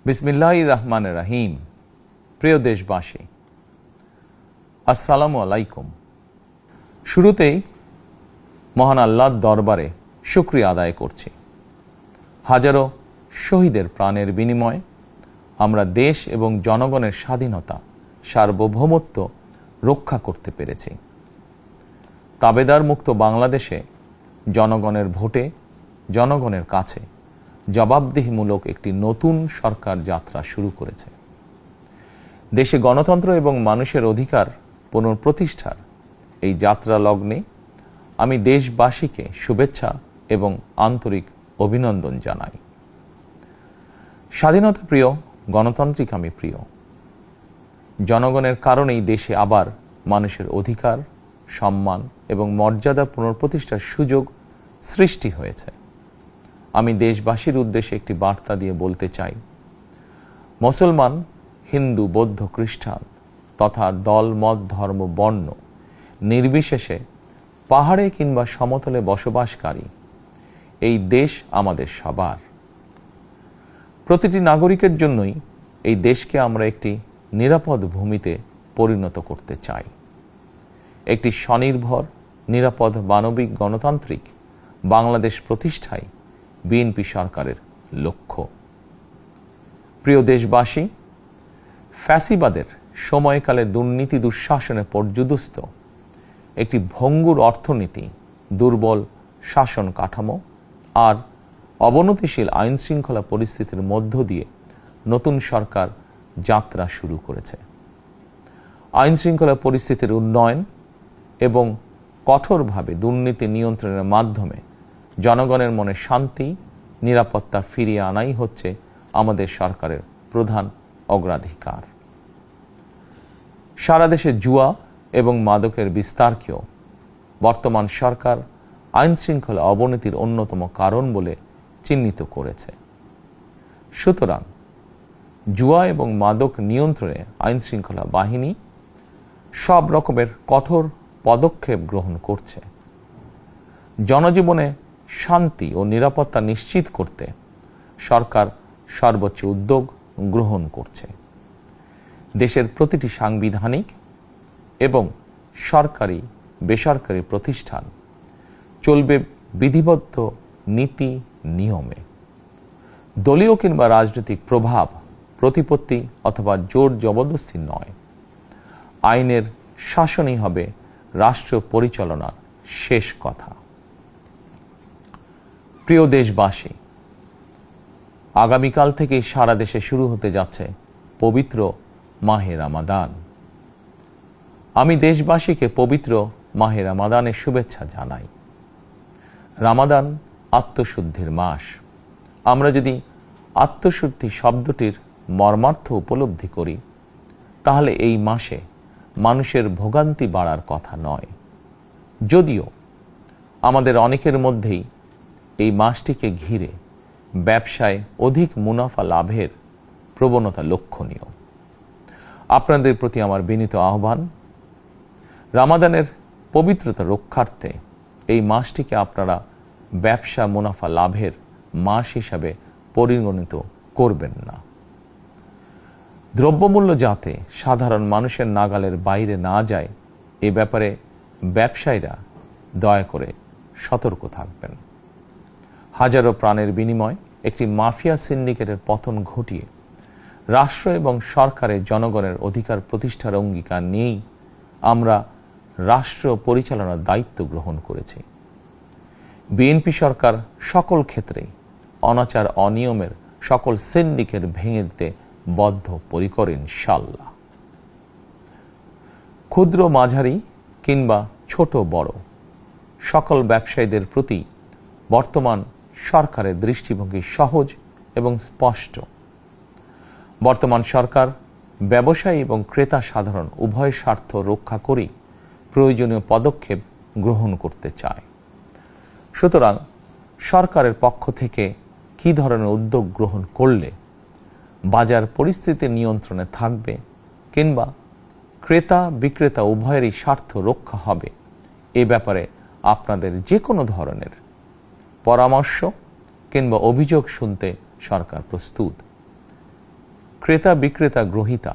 বিসমিল্লাহির রহমানির রহিম। প্রিয় দেশবাসী, আসসালামু আলাইকুম। শুরুতেই মহান আল্লাহর দরবারে শুকরিয়া আদায় করছি। হাজারো শহীদের প্রাণের বিনিময়ে আমরা দেশ এবং জনগণের স্বাধীনতা, সার্বভৌমত্ব রক্ষা করতে পেরেছি। তাবেদার মুক্ত বাংলাদেশে জনগণের ভোটে জনগণের কাছে জবাবদিহিমূলক একটি নতুন সরকার যাত্রা শুরু করেছে। দেশে গণতন্ত্র এবং মানুষের অধিকার পুনঃপ্রতিষ্ঠার এই যাত্রা লগ্নে আমি দেশবাসীকে শুভেচ্ছা এবং আন্তরিক অভিনন্দন জানাই। স্বাধীনতা প্রিয়, গণতান্ত্রিক আমি প্রিয়। জনগণের কারণেই দেশে আবার মানুষের অধিকার, সম্মান এবং মর্যাদা পুনঃপ্রতিষ্ঠার সুযোগ সৃষ্টি হয়েছে। আমি দেশবাসীর উদ্দেশ্যে একটি বার্তা দিয়ে বলতে চাই, মুসলমান, হিন্দু, বৌদ্ধ, খ্রিস্টান তথা দল, মত, ধর্ম, বর্ণ নির্বিশেষে পাহাড়ে কিংবা সমতলে বসবাসকারী এই দেশ আমাদের সবার। প্রতিটি নাগরিকের জন্যই এই দেশকে আমরা একটি নিরাপদ ভূমিতে পরিণত করতে চাই। একটি স্বনির্ভর, নিরাপদ, মানবিক, গণতান্ত্রিক বাংলাদেশ প্রতিষ্ঠায় বিএনপি সরকারের লক্ষ্য। প্রিয় দেশবাসী, ফ্যাসিবাদের সময়কালে দুর্নীতি দুঃশাসনে পর্যুদস্ত একটি ভঙ্গুর অর্থনীতি, দুর্বল শাসন কাঠামো আর অবনতিশীল আইন শৃঙ্খলা পরিস্থিতির মধ্য দিয়ে নতুন সরকার যাত্রা শুরু করেছে। আইন শৃঙ্খলা পরিস্থিতির উন্নয়ন এবং কঠোরভাবে দুর্নীতি নিয়ন্ত্রণের মাধ্যমে জনগণের মনে শান্তি, নিরাপত্তা ফিরিয়ে আনাই হচ্ছে আমাদের সরকারের প্রধান অগ্রাধিকার। সারা দেশে জুয়া এবং মাদকের বিস্তারকেও বর্তমান সরকার আইন শৃঙ্খলা অবনতির অন্যতম কারণ বলে চিহ্নিত করেছে। সুতরাং জুয়া এবং মাদক নিয়ন্ত্রণে আইন শৃঙ্খলা বাহিনী সব রকমের কঠোর পদক্ষেপ গ্রহণ করছে। জনজীবনে শান্তি ও নিরাপত্তা নিশ্চিত করতে সরকার সর্বোচ্চ উদ্যোগ গ্রহণ করছে। দেশের প্রতিটি সাংবিধানিক এবং সরকারি বেসরকারি প্রতিষ্ঠান চলবে বিধিবদ্ধ নীতি নিয়মে। দলীয় কিংবা রাজনৈতিক প্রভাব, প্রতিপত্তি অথবা জোর জবরদস্তি নয়। আইনের শাসনই হবে রাষ্ট্র পরিচালনার শেষ কথা। প্রিয় দেশবাসী, আগামীকাল থেকে সারা দেশে শুরু হতে যাচ্ছে পবিত্র মাহে রমাদান। আমি দেশবাসীকে পবিত্র মাহে রমাদানের শুভেচ্ছা জানাই। রমাদান আত্মশুদ্ধির মাস। আমরা যদি আত্মশুদ্ধি শব্দটির মর্মার্থ উপলব্ধি করি, তাহলে এই মাসে মানুষের ভোগান্তি বাড়ার কথা নয়। যদিও আমাদের অনেকের মধ্যেই এই মাসটিকে ঘিরে ব্যবসায় অধিক মুনাফা লাভের প্রবণতা লক্ষণীয়। আপনাদের প্রতি আমার বিনীত আহ্বান, রমাদানের পবিত্রতা রক্ষার্থে এই মাসটিকে আপনারা ব্যবসা মুনাফা লাভের মাস হিসাবে পরিগণিত করবেন না। দ্রব্যমূল্য যাতে সাধারণ মানুষের নাগালের বাইরে না যায়, এ ব্যাপারে ব্যবসায়ীরা দয়া করে সতর্ক থাকবেন। হাজারো প্রাণের বিনিময়ে একটি মাফিয়া সিন্ডিকেটের পতন ঘটিয়ে রাষ্ট্র এবং সরকারের জনগণের অধিকার প্রতিষ্ঠার অঙ্গীকার নিয়েই আমরা রাষ্ট্র পরিচালনার দায়িত্ব গ্রহণ করেছি। বিএনপি সরকার সকল ক্ষেত্রেই অনাচার অনিয়মের সকল সিন্ডিকেট ভেঙে দিতে বদ্ধপরিকর ইনশাআল্লাহ। ক্ষুদ্র, মাঝারি কিংবা ছোট বড় সকল ব্যবসায়ীদের প্রতি বর্তমান সরকারের দৃষ্টিভঙ্গি সহজ এবং স্পষ্ট। বর্তমান সরকার ব্যবসায়ী এবং ক্রেতা সাধারণ উভয় স্বার্থ রক্ষা করেই প্রয়োজনীয় পদক্ষেপ গ্রহণ করতে চায়। সুতরাং সরকারের পক্ষ থেকে কী ধরনের উদ্যোগ গ্রহণ করলে বাজার পরিস্থিতি নিয়ন্ত্রণে থাকবে কিংবা ক্রেতা বিক্রেতা উভয়েরই স্বার্থ রক্ষা হবে, এ ব্যাপারে আপনাদের যে কোনো ধরনের পরামর্শ কিংবা অভিযোগ শুনতে সরকার প্রস্তুত। ক্রেতা বিক্রেতা গ্রহীতা,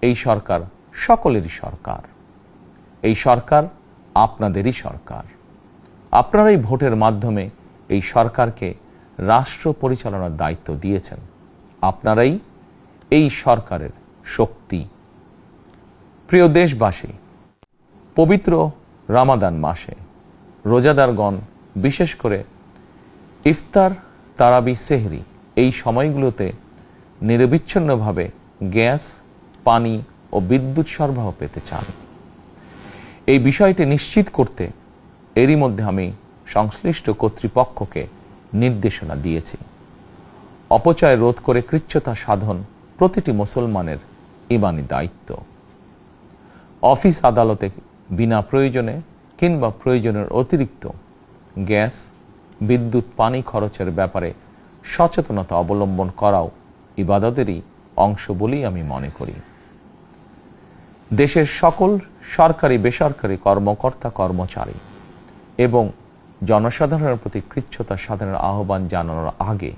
এই সরকার সকলেরই সরকার। এই সরকার আপনাদেরই সরকার। আপনারাই ভোটের মাধ্যমে এই সরকারকে রাষ্ট্র পরিচালনার দায়িত্ব দিয়েছেন। আপনারাই এই সরকারের শক্তি। প্রিয় দেশবাসী, পবিত্র রমাদান মাসে রোজাদারগণ বিশেষ করে ইফতার, তারাবি, সেহরি এই সময়গুলোতে নিরবিচ্ছিন্নভাবে গ্যাস, পানি ও বিদ্যুৎ সরবরাহ পেতে চান। এই বিষয়টি নিশ্চিত করতে এরই মধ্যে আমি সংশ্লিষ্ট কর্তৃপক্ষকে নির্দেশনা দিয়েছি। অপচয় রোধ করে কৃচ্ছ্রতা সাধন প্রতিটি মুসলমানের ঈমানি দায়িত্ব। অফিস আদালতে বিনা প্রয়োজনে কিংবা প্রয়োজনের অতিরিক্ত গ্যাস, বিদ্যুৎ, পানি খরচের ব্যাপারে সচেতনতা অবলম্বন করাও ইবাদতেরই অংশ বলেই আমি মনে করি। দেশের সকল সরকারি বেসরকারি কর্মকর্তা কর্মচারী এবং জনসাধারণের প্রতি কৃচ্ছ্রতা সাধনের আহ্বান জানানোর আগে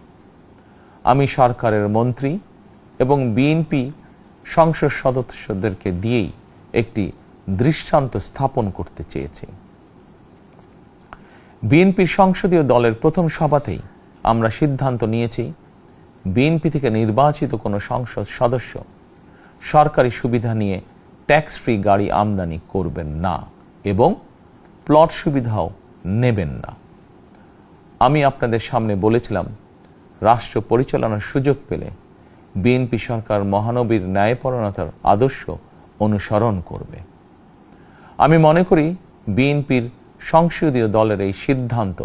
আমি সরকারের মন্ত্রী এবং বিএনপি সংসদ সদস্যদেরকে দিয়েই একটি দৃষ্টান্ত স্থাপন করতে চেয়েছি। বিএনপির সংসদীয় দলের প্রথম সভাতেই আমরা সিদ্ধান্ত নিয়েছি, বিএনপি থেকে নির্বাচিত কোনো সংসদ সদস্য সরকারি সুবিধা নিয়ে ট্যাক্স ফ্রি গাড়ি আমদানি করবেন না এবং প্লট সুবিধাও নেবেন না। আমি আপনাদের সামনে বলেছিলাম, রাষ্ট্র পরিচালনার সুযোগ পেলে বিএনপি সরকার মহানবীর ন্যায়পরায়ণতার আদর্শ অনুসরণ করবে। আমি মনে করি বিএনপির সংসদীয় দলের এই সিদ্ধান্ত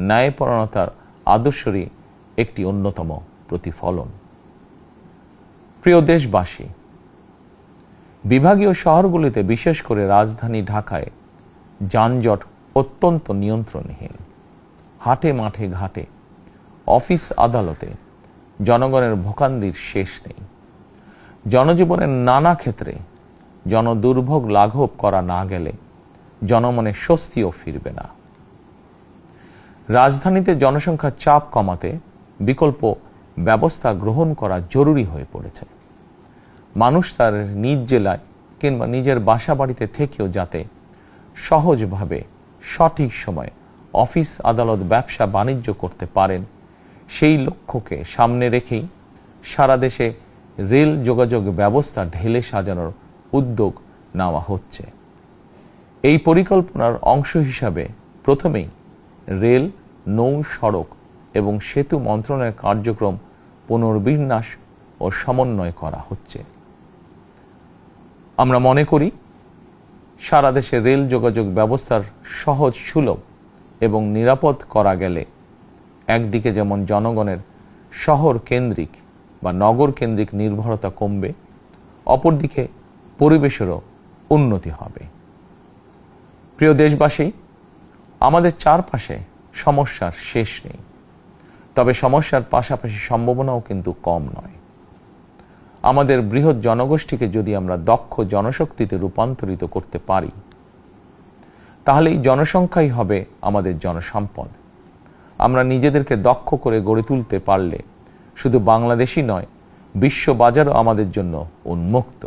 ন্যায়পরায়ণতার আদর্শেরই একটি অন্যতম প্রতিফলন। প্রিয় দেশবাসী, বিভাগীয় শহরগুলিতে বিশেষ করে রাজধানী ঢাকায় যানজট অত্যন্ত নিয়ন্ত্রণহীন। হাটে মাঠে ঘাটে, অফিস আদালতে জনগণের ভোগান্তির শেষ নেই। জনজীবনের নানা ক্ষেত্রে জনদুর্ভোগ লাঘব করা না গেলে জনমনে স্বস্তিও ফিরবে না। রাজধানীতে জনসংখ্যার চাপ কমাতে বিকল্প ব্যবস্থা গ্রহণ করা জরুরি হয়ে পড়েছে। মানুষ তার নিজ জেলায় কিংবা নিজের বাসা বাড়িতে থেকেও যাতে সহজভাবে সঠিক সময়ে অফিস, আদালত, ব্যবসা বাণিজ্য করতে পারেন, সেই লক্ষ্যকে সামনে রেখেই সারা দেশে রেল যোগাযোগ ব্যবস্থা ঢেলে সাজানোর উদ্যোগ নেওয়া হচ্ছে। এই পরিকল্পনার অংশ হিসাবে প্রথমেই রেল, নৌ, সড়ক এবং সেতু মন্ত্রণালয়ের কার্যক্রম পুনর্বিন্যাস ও সমন্বয় করা হচ্ছে। আমরা মনে করি সারা দেশে রেল যোগাযোগ ব্যবস্থার সহজ, সুলভ এবং নিরাপদ করা গেলে একদিকে যেমন জনগণের শহর কেন্দ্রিক বা নগর কেন্দ্রিক নির্ভরতা কমবে, অপরদিকে পরিবেশেরও উন্নতি হবে। প্রিয় দেশবাসী, আমাদের চারপাশে সমস্যার শেষ নেই, তবে সমস্যার পাশাপাশি সম্ভাবনাও কিন্তু কম নয়। আমাদের বৃহৎ জনগোষ্ঠীকে যদি আমরা দক্ষ জনশক্তিতে রূপান্তরিত করতে পারি, তাহলে এই জনসংখ্যাই হবে আমাদের জনসম্পদ। আমরা নিজেদেরকে দক্ষ করে গড়ে তুলতে পারলে শুধু বাংলাদেশই নয়, বিশ্ব বাজারও আমাদের জন্য উন্মুক্ত।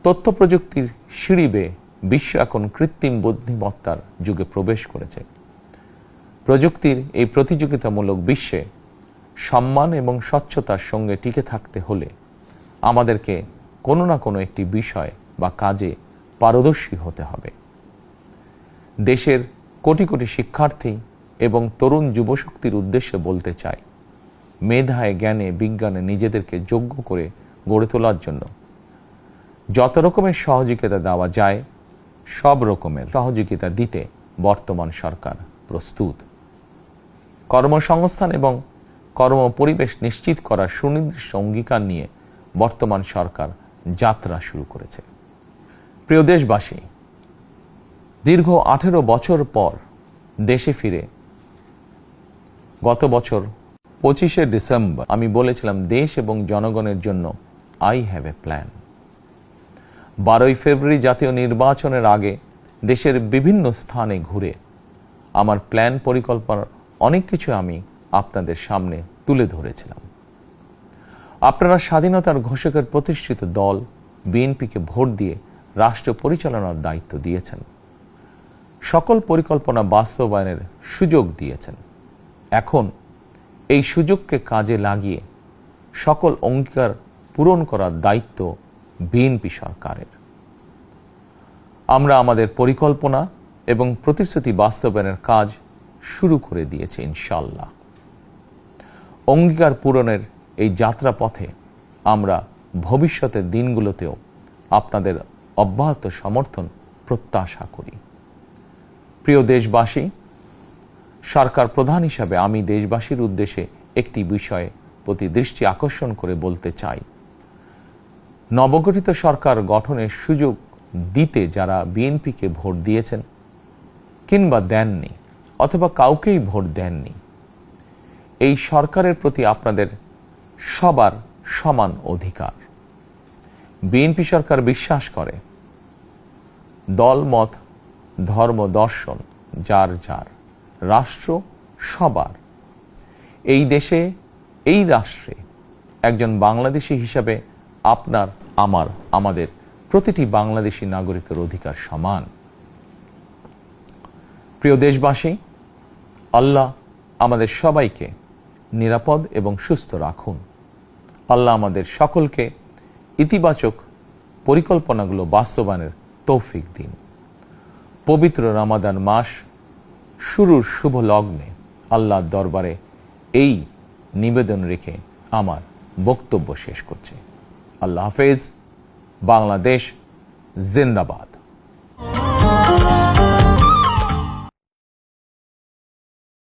তথ্য প্রযুক্তির সিঁড়ি বেয়ে বিশ্ব এখন কৃত্রিম বুদ্ধিমত্তার যুগে প্রবেশ করেছে। প্রযুক্তির এই প্রতিযোগিতামূলক বিশ্বে সম্মান এবং স্বচ্ছতার সঙ্গে টিকে থাকতে হলে আমাদেরকে কোনো না কোনো একটি বিষয় বা কাজে পারদর্শী হতে হবে। দেশের কোটি কোটি শিক্ষার্থী এবং তরুণ যুবশক্তির উদ্দেশ্যে বলতে চাই, মেধায়, জ্ঞানে, বিজ্ঞানে নিজেদেরকে যোগ্য করে গড়ে তোলার জন্য যত রকমের সহযোগিতা দেওয়া যায়, সব রকমের সহযোগিতা দিতে বর্তমান সরকার প্রস্তুত। কর্মসংস্থান এবং কর্মপরিবেশ নিশ্চিত করার সুনির্দিষ্ট অঙ্গীকার নিয়ে বর্তমান সরকার যাত্রা শুরু করেছে। প্রিয় দেশবাসী, দীর্ঘ 18 বছর পর দেশে ফিরে গত বছর 25শে ডিসেম্বর আমি বলেছিলাম, দেশ এবং জনগণের জন্য আই হ্যাভ এ প্ল্যান। 12ই ফেব্রুয়ারি জাতীয় নির্বাচনের আগে দেশের বিভিন্ন স্থানে ঘুরে আমার প্ল্যান, পরিকল্পনার অনেক কিছু আমি আপনাদের সামনে তুলে ধরেছিলাম। আপনারা স্বাধীনতার ঘোষকের প্রতিষ্ঠিত দল বিএনপিকে ভোট দিয়ে রাষ্ট্র পরিচালনার দায়িত্ব দিয়েছেন, সকল পরিকল্পনা বাস্তবায়নের সুযোগ দিয়েছেন। এখন এই সুযোগকে কাজে লাগিয়ে সকল অঙ্গীকার পূরণ করার দায়িত্ব বিএনপি সরকারের। আমরা আমাদের পরিকল্পনা এবং প্রতিশ্রুতি বাস্তবায়নের কাজ শুরু করে দিয়েছি ইনশাআল্লাহ। অঙ্গীকার পূরণের এই যাত্রাপথে আমরা ভবিষ্যতের দিনগুলোতেও আপনাদের অব্যাহত সমর্থন প্রত্যাশা করি। প্রিয় দেশবাসী, সরকার প্রধান হিসাবে আমি দেশবাসীর উদ্দেশ্যে একটি বিষয়ে প্রতি দৃষ্টি আকর্ষণ করে বলতে চাই। নবগঠিত সরকার গঠনের সুযোগ দিতে যারা বিএনপিকে ভোট দিয়েছেন কিংবা দেননি অথবা কাউকেই ভোট দেননি, এই সরকারের প্রতি আপনাদের সবার সমান অধিকার। বিএনপি সরকার বিশ্বাস করে দল মত ধর্ম দর্শন যার যার, রাষ্ট্র সবার। এই দেশে এই রাষ্ট্রে একজন বাংলাদেশী হিসাবে আপনার আমার আমাদের প্রতিটি বাংলাদেশী নাগরিকের অধিকার সমান। প্রিয় দেশবাসী, আল্লাহ আমাদের সবাইকে নিরাপদ এবং সুস্থ রাখুন। আল্লাহ আমাদের সকলকে ইতিবাচক পরিকল্পনাগুলো বাস্তবায়নের তৌফিক দিন। পবিত্র রমাদান মাস শুরুর শুভ লগ্নে আল্লাহর দরবারে এই নিবেদন রেখে আমার বক্তব্য শেষ করছি। আল্লাহ হাফেজ। বাংলাদেশ জিন্দাবাদ।